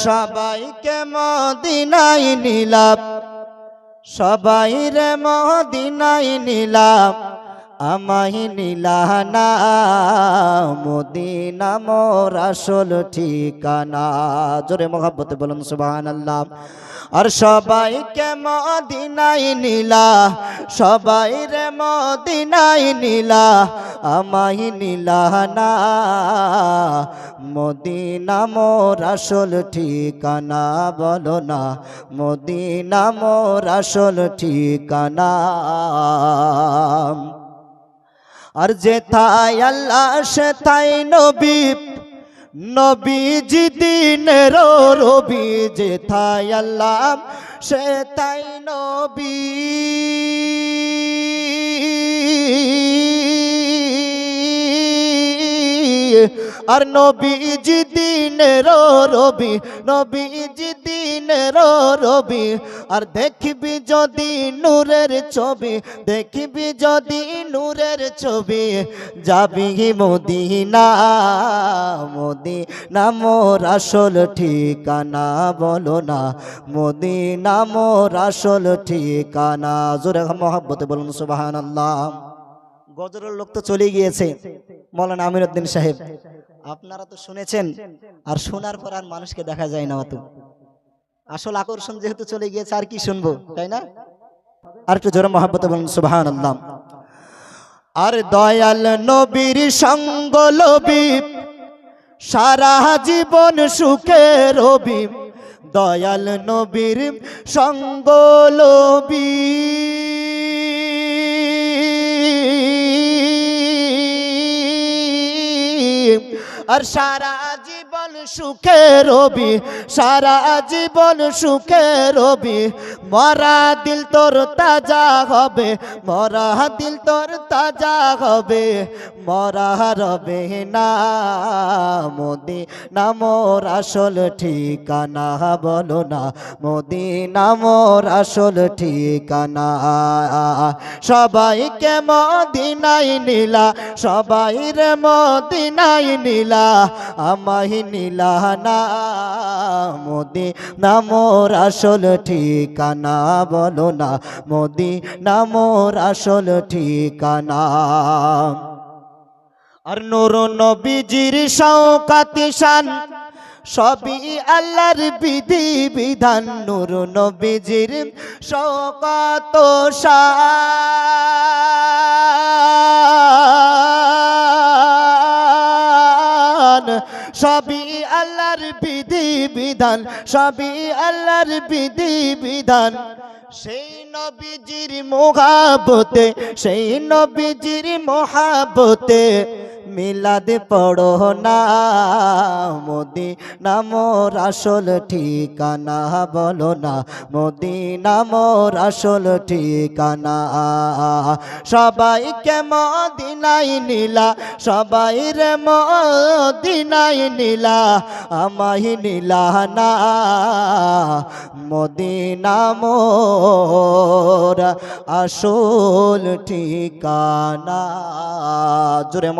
সবাইকে মদিনায় নিলাম, সবাই রে মদিনায় নিলাম, আমায় নিলা না। মদিনা মোর আসল ঠিকানা। জোরে মহব্বতে বলুন সুবহানাল্লাহ। আর সবাইকে মদিনায় নিলা, সবাই রে মদিনায় নিলা, আমায় নিলা না। মদিনা মোর আসল ঠিকানা, বলো না মদিনা মোর আসল ঠিকানা। আর যেথায় আল্লাহ সেথায় নবী, নবীজি দিনের রবি। যেথায় আল্লাহ সেথায় নবী, আর নবীজি দিনের রবি, নবীজি দিনের রবি। আর দেখবি যদি নূরের ছবি, দেখবি যদি নূরের ছবি, যাবি মদিনা। মদিনা মোর আসল ঠিকানা, বলো না মদিনা মোর আসল ঠিকানা। জোরে মহব্বতে বলুন সুবহানাল্লাহ। গজরের লোক তো চলে গিয়েছে, মৌলানা আমিরউদ্দিন সাহেব, আপনারা তো শুনেছেন। আর শোনার পর আর মানুষকে দেখা যায় না অত। আসল আকর্ষণ যেহেতু চলে গিয়েছে, আর কি শুনবো, তাই না? আর একটু জোরে মহব্বতে বলুন সুবহানাল্লাহ। আর দয়াল নবীর সঙ্গ লবি, সারা জীবন সুখে রবি। দয়াল নবীর সঙ্গ লবি, আর সারা জীবন সুখে রবি, সারা জীবন সুখে রবি। মরা দিল তোর তাজা হবে, মরা দিল তোর তাজা হবে, মরা রবে না। মদিনা মোর আসল ঠিকানা, বলো না মদিনা মোর আসল ঠিকানা। সবাইকে মদিনায় নিলা, সবাই রে মদিনায় নিলা, আমায় নিলা না। মদিনা মোর আসল ঠিকানা, বলো না মদিনা মোর আসল ঠিকানা। আর নূর নবীজির শওকাত শান, সবই আল্লাহর বিধি বিধান। নূর নবীজির শওকাত শান, সবই আল্লাহর বিধি বিধান, সবই আল্লাহর বিধি বিধান। সেই নবীজির মোহাব্বতে, সেই নবীজির মোহাব্বতে মিলাদ পড়ো না। মদিনা মোর আসল ঠিকানা, বলো না মদিনা মোর আসল ঠিকানা। সবাইকে মদিনায় নিলা, সবাই রে মদিনায় নিলা, আমায় নিলা না। মদিনা মোর আসল ঠিকানা। জোরে